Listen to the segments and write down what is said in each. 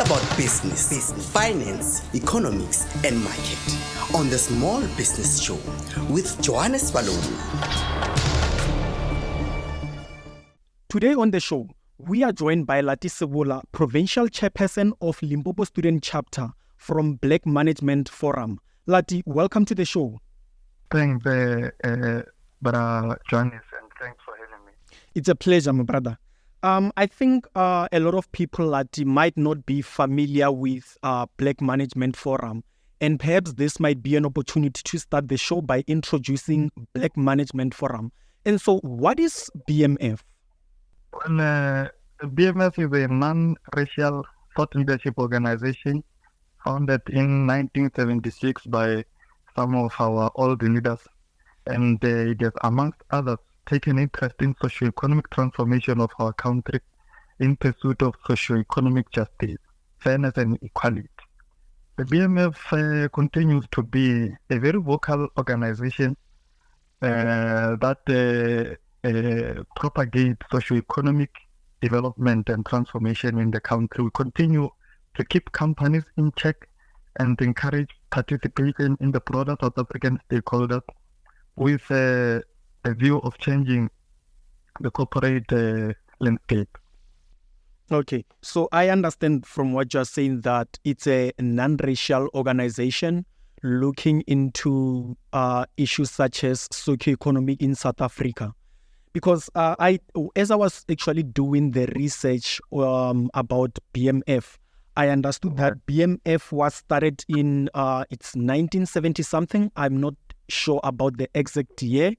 about business, finance, economics, and market on the Small Business Show with Johannes Balogun. Today on the show, we are joined by Lati Sebola, Provincial Chairperson of Limpopo Student Chapter from Black Management Forum. Lati, welcome to the show. Thanks, brother Johannes, and thanks for having me. It's a pleasure, my brother. I think a lot of people, Lati, might not be familiar with Black Management Forum, and perhaps this might be an opportunity to start the show by introducing Black Management Forum. And so, what is BMF? Well, BMF is a non-racial thought leadership organization founded in 1976 by some of our old leaders, and it has, amongst others, taken interest in socio-economic transformation of our country in pursuit of socio-economic justice, fairness, and equality. The BMF continues to be a very vocal organization that propagate socio-economic development and transformation in the country. We continue to keep companies in check and encourage participation in the broader South African stakeholders with a view of changing the corporate landscape. Okay, so I understand from what you're saying that it's a non-racial organization looking into issues such as socio-economic in South Africa. Because as I was actually doing the research about BMF, I understood that BMF was started in it's 1970 something. I'm not sure about the exact year.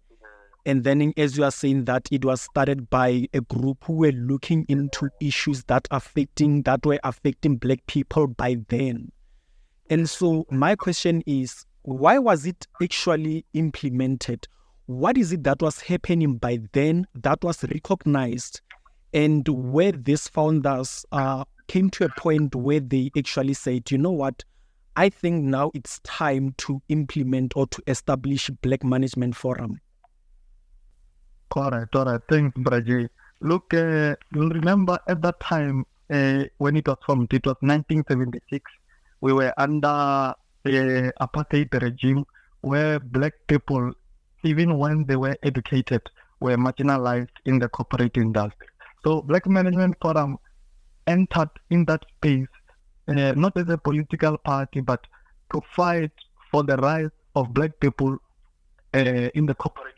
And then, as you are saying, that it was started by a group who were looking into issues that were affecting Black people by then. And so, my question is, why was it actually implemented? What is it that was happening by then that was recognized, and where these founders came to a point where they actually said, you know what, I think now it's time to implement or to establish Black Management Forum? Correct. Thanks, Braji. Look, you'll remember at that time when it was formed, it was 1976. We were under the apartheid regime where Black people, even when they were educated, were marginalized in the corporate industry. So Black Management Forum entered in that space, not as a political party, but to fight for the rights of Black people in the corporate space.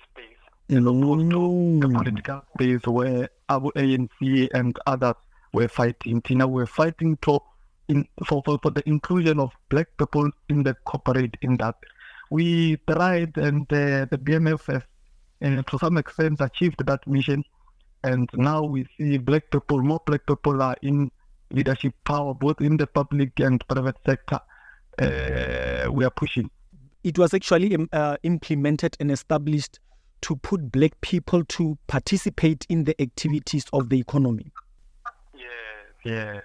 Opposed to the political space where our ANC and others were fighting. Tina, we're fighting for the inclusion of Black people in the corporate industry. We tried, and the BMF has, to some extent, achieved that mission. And now we see more Black people are in leadership power, both in the public and private sector. We are pushing. It was actually implemented and established to put Black people to participate in the activities of the economy. Yes.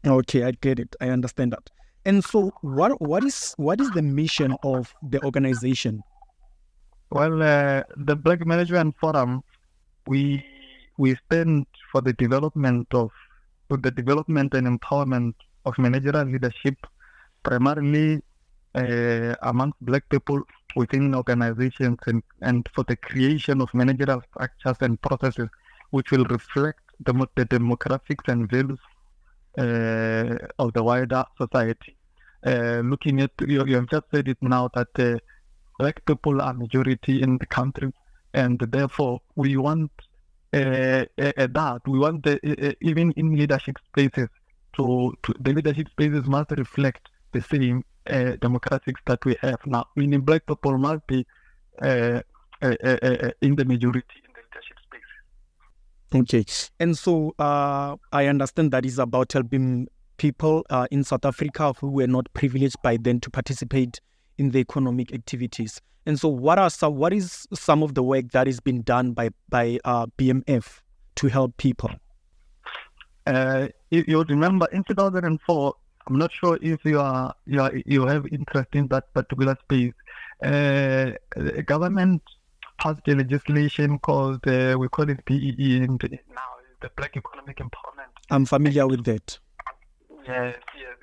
Okay, I get it. I understand that. And so, what is the mission of the organization? Well, the Black Management Forum, we stand for the development and empowerment of managerial leadership, primarily amongst Black people within organizations, and for the creation of managerial structures and processes which will reflect the demographics and values of the wider society. Looking at, you have just said it now, that Black people are majority in the country, and therefore we want even in leadership spaces, the leadership spaces must reflect the same demographics that we have now. Meaning Black people must be in the majority in the leadership spaces. Okay, and so I understand that is about helping people in South Africa who were not privileged by then to participate in the economic activities. And so, what is some of the work that is being done by BMF to help people? You remember in 2004. I'm not sure if you have interest in that particular space. The government passed a legislation called we call it BEE, and now the Black Economic Empowerment. I'm familiar with that. Yes, yes.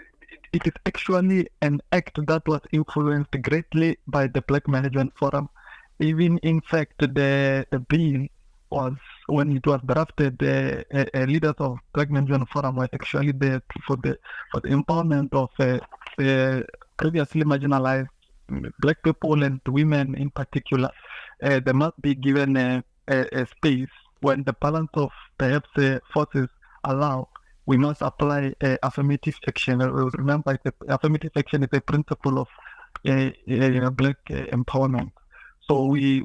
It is actually an act that was influenced greatly by the Black Management Forum. Even in fact, the bill was, when it was drafted, the leaders of Black Management Forum were actually there for the empowerment of the previously marginalized Black people and women in particular. They must be given a space when the balance of perhaps forces allow. We must apply affirmative action. Remember, affirmative action is a principle of Black empowerment. So we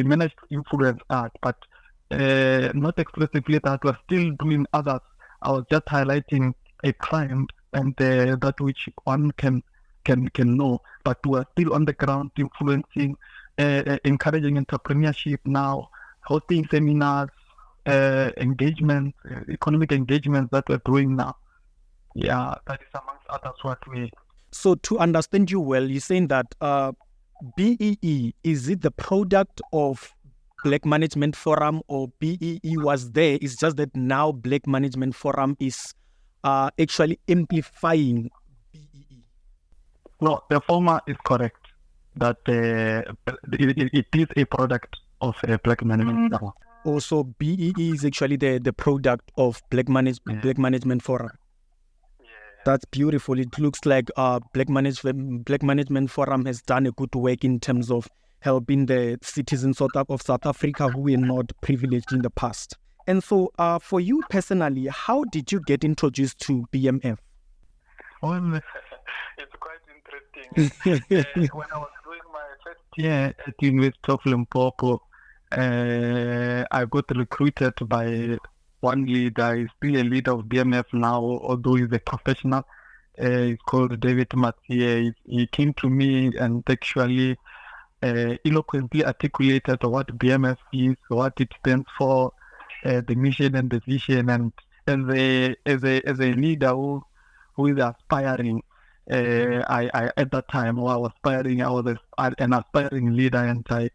managed to influence that, but not exclusively that. We're still doing others. I was just highlighting a client and that which one can know, but we're still on the ground influencing, encouraging entrepreneurship now, hosting seminars, engagement, economic engagement that we're doing now. Yeah, that is amongst others what we. So to understand you well, you're saying that BEE, is it the product of Black Management Forum, or BEE was there? It's just that now Black Management Forum is actually amplifying BEE. No, the former is correct. That it is a product of a Black Management Forum. Also, BEE is actually the product of Black Management Forum. Yeah. That's beautiful. It looks like Black Management Forum has done a good work in terms of helping the citizens of South Africa who were not privileged in the past. And so, for you personally, how did you get introduced to BMF? Well, it's quite interesting. When I was doing my first year at the University of Limpopo, I got recruited by one leader. He's still a leader of BMF now, although he's a professional. He's called David Mathieu. He came to me and actually eloquently articulated what BMF is, what it stands for, the mission and the vision. And as a leader who is aspiring, I at that time, while I was aspiring, I was an aspiring leader, and I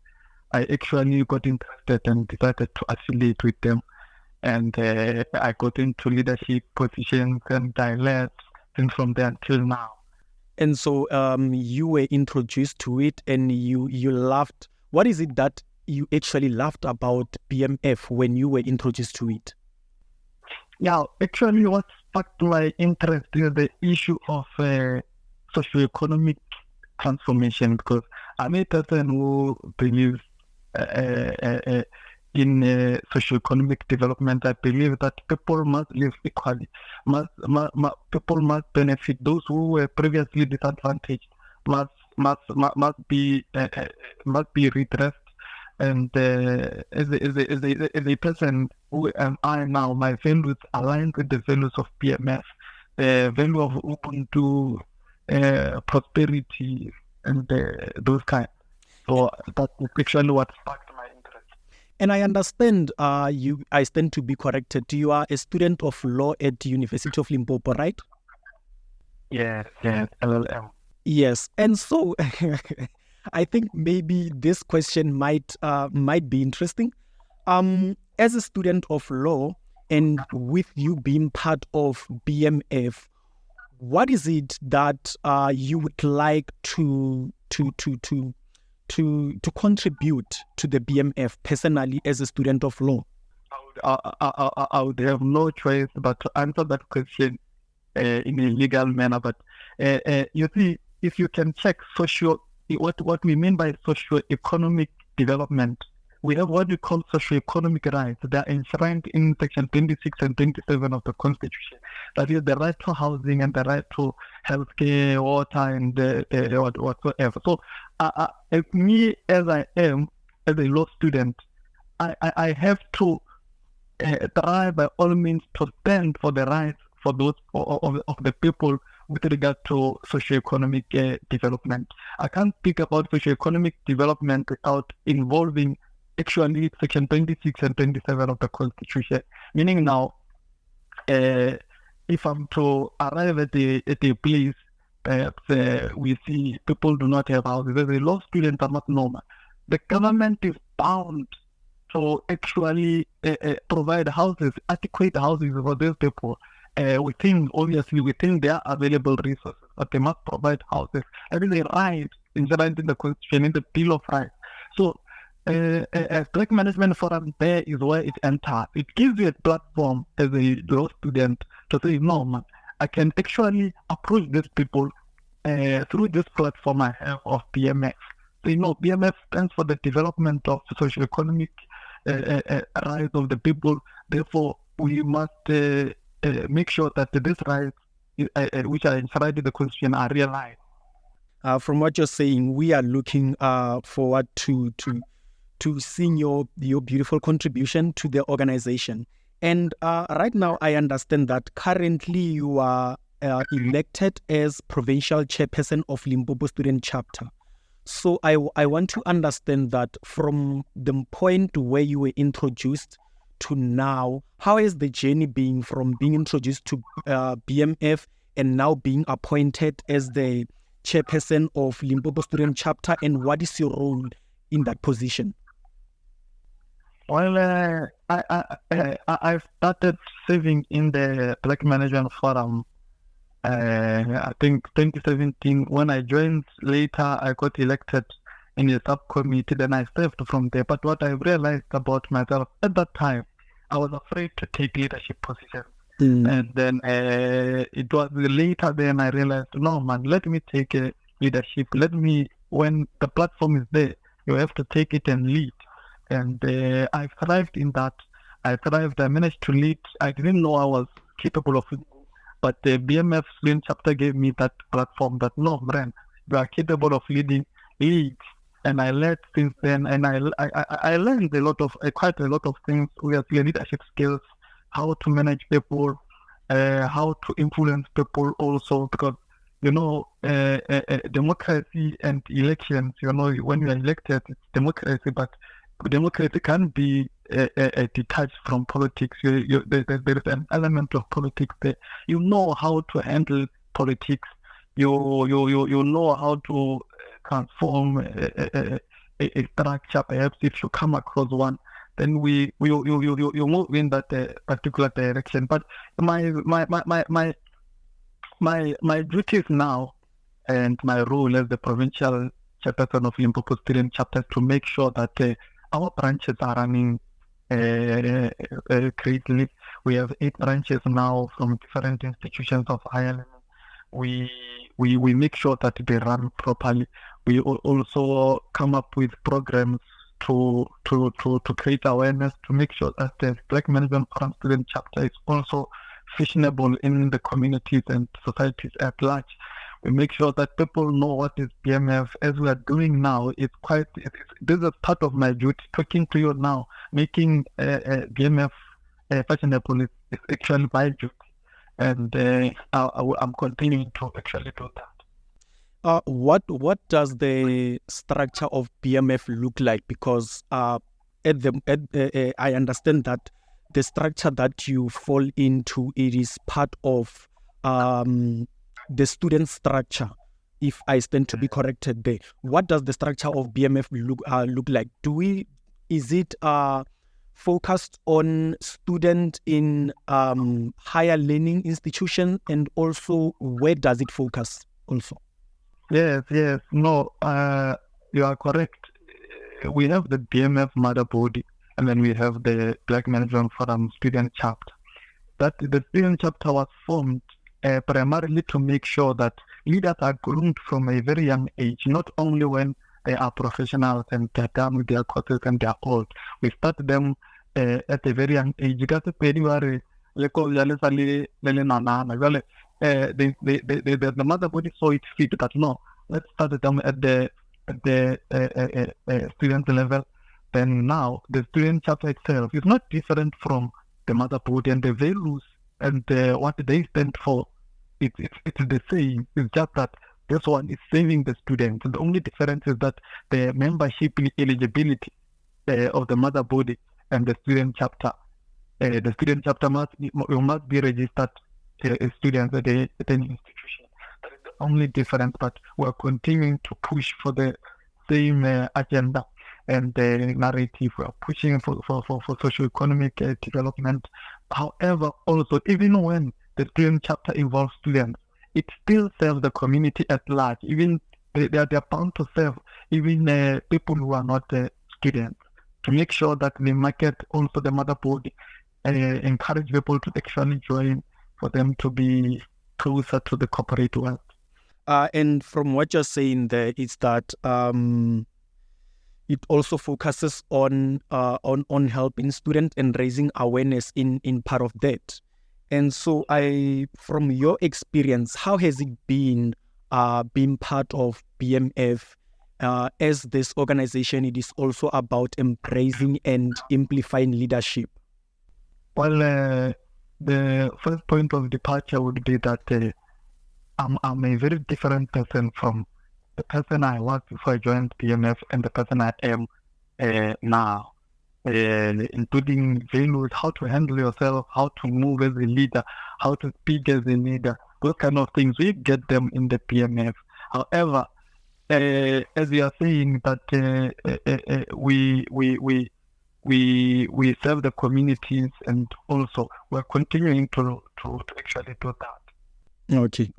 actually got interested and decided to affiliate with them. And I got into leadership positions, and I led since from there until now. And so you were introduced to it, and you loved. What is it that you actually loved about BMF when you were introduced to it? Yeah, actually what sparked my interest is the issue of socioeconomic transformation, because I'm a person who believes in socioeconomic development. I believe that people must live equally. People must benefit. Those who were previously disadvantaged must be redressed. And as a person who am I now, my values align with the values of BMF, the value of Ubuntu, prosperity, and those kinds. So that's actually what sparked my interest. And I understand I stand to be corrected. You are a student of law at the University of Limpopo, right? Yes, LLM. Yes. And so I think maybe this question might be interesting. As a student of law, and with you being part of BMF, what is it that you would like to contribute to the BMF personally as a student of law? I would have no choice but to answer that question in a legal manner. But you see, if you can check what we mean by socio-economic development, we have what we call socio-economic rights. They are enshrined in Section 26 and 27 of the Constitution. That is the right to housing and the right to healthcare, water, and whatsoever. So, me as I am, as a law student, I have to try by all means to stand for the rights for those of the people with regard to socio-economic development. I can't speak about socio-economic development without involving actually Section 26 and 27 of the Constitution. Meaning now, if I'm to arrive at a place, perhaps we see people do not have houses. As a law student, are not normal. The government is bound to actually provide houses, adequate houses for those people. within their available resources, but they must provide houses. I mean, they right enshrined in the Constitution, in the Bill of Rights. So, a Black Management Forum, there is where it enters. It gives you a platform as a law student to say, no, man, I can actually approach these people through this platform I have of BMF. So, BMF stands for the development of socio-economic rights of the people. Therefore, we must make sure that these rights, which are enshrined in the Constitution, are realized. From what you're saying, we are looking forward to seeing your beautiful contribution to the organization. And right now, I understand that currently you are elected as provincial chairperson of Limpopo Student Chapter. So I want to understand that from the point where you were introduced to now, how is the journey being from being introduced to BMF and now being appointed as the chairperson of Limpopo Student Chapter, and what is your role in that position? Well, I started serving in the Black Management Forum, I think 2017. When I joined later, I got elected in a subcommittee, then I served from there. But what I realized about myself at that time, I was afraid to take leadership positions. And then it was later then I realized, no, man, let me take leadership. When the platform is there, you have to take it and lead. And I thrived in that. I managed to lead. I didn't know I was capable of it, but the BMF Student Chapter gave me that platform that, no, Bren, you are capable of leading, lead. And I led since then, and I learned quite a lot of things. We have leadership skills, how to manage people, how to influence people also, because, democracy and elections, when you are elected, it's democracy, but democracy can be detached from politics. There is an element of politics there. You know how to handle politics. You know how to transform a structure. Perhaps if you come across one, then you move in that particular direction. But my duties now and my role as the provincial chairperson of Limpopo Student Chapter is to make sure that our branches are running greatly. We have 8 branches now from different institutions of higher learning. We make sure that they run properly. We also come up with programs to create awareness, to make sure that the Black Management Forum Student Chapter is also fashionable in the communities and societies at large. We make sure that people know what is BMF. As we are doing now, this is part of my duty. Talking to you now, making BMF fashionable is actually my duty, and I'm continuing to actually do that. What does the structure of BMF look like? Because I understand that the structure that you fall into, it is part of the student structure, if I stand to be corrected there. What does the structure of BMF look like? Is it focused on student in higher learning institution, and also where does it focus also? Yes. No, you are correct. We have the BMF mother body, and then we have the Black Management Forum Student Chapter. The Student Chapter was formed primarily to make sure that leaders are groomed from a very young age, not only when they are professionals and they're done with their courses and they're old. We start them at a very young age. The mother body saw it fit that no, let's start them at the student level. Then now the student chapter itself is not different from the mother body, and the values and what they stand for, it's the same. It's just that this one is saving the students. The only difference is that the membership eligibility of the mother body and the student chapter. The student chapter must be registered students at any institution. That is the only difference, but we're continuing to push for the same agenda and the narrative. We're pushing for socio-economic development. However, also, even when the student chapter involves students, it still serves the community at large. Even they are bound to serve even people who are not students, to make sure that the market, also the motherboard, encourage people to actually join, for them to be closer to the corporate world. And from what you're saying there, is that it also focuses on helping students and raising awareness in part of that. And so, from your experience, how has it been being part of BMF? As this organization, it is also about embracing and amplifying leadership. Well, the first point of departure would be that I'm a very different person from the person I was before I joined BMF and the person I am now, including values, how to handle yourself, how to move as a leader, how to speak as a leader, those kind of things. We get them in the BMF. However, as you are saying that we serve the communities, and also we're continuing to actually do that. Okay.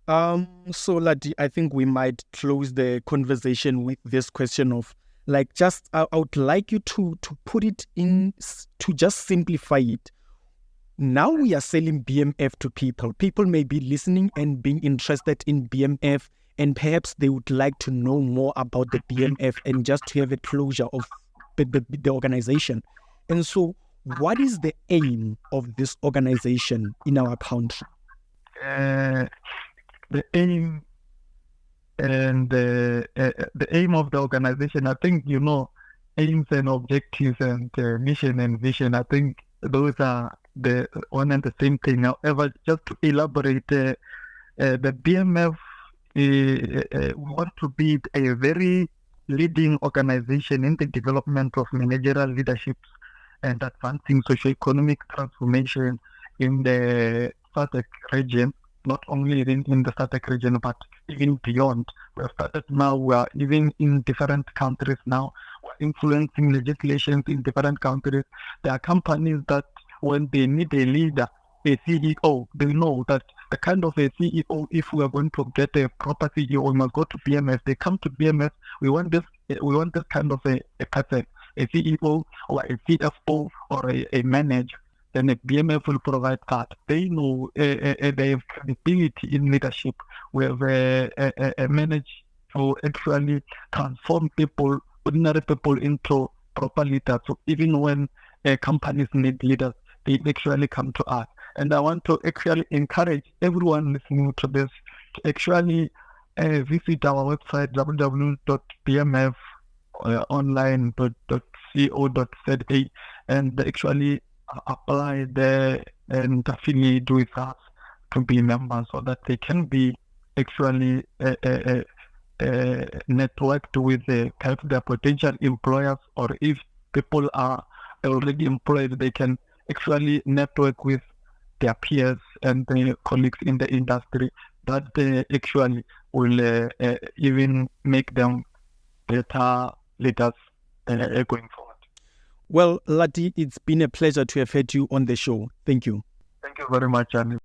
So Lati, I think we might close the conversation with this question of, like, just I would like you to put it in, to just simplify it. Now we are selling BMF to people. People may be listening and being interested in BMF, and perhaps they would like to know more about the BMF and just to have a closure of the organization. And so, what is the aim of this organization in our country? The aim and the aim of the organization, I think, aims and objectives and mission and vision, I think those are the one and the same thing. However, just to elaborate, the BMF, we want to be a very leading organization in the development of managerial leadership and advancing socioeconomic transformation in the SADC region, not only in the SADC region, but even beyond. We have started now, we are even in different countries now. We're influencing legislations in different countries. There are companies that when they need a leader, a CEO, they know that the kind of a CEO, if we are going to get a proper CEO, we must go to BMF. They come to BMF. We want this kind of a person, a CEO or a CFO or a manager. Then a BMF will provide that. They know they have credibility in leadership. We have a manage to actually transform people, ordinary people, into proper leaders. So even when companies need leaders, they actually come to us. And I want to actually encourage everyone listening to this to actually visit our website, www.bmfonline.co.za, and actually apply there and affiliate with us to be members, so that they can be actually networked with perhaps their potential employers, or if people are already employed, they can actually network with their peers and their colleagues in the industry. That actually will even make them better leaders going forward. Well, Lati, it's been a pleasure to have had you on the show. Thank you. Thank you very much, Annie.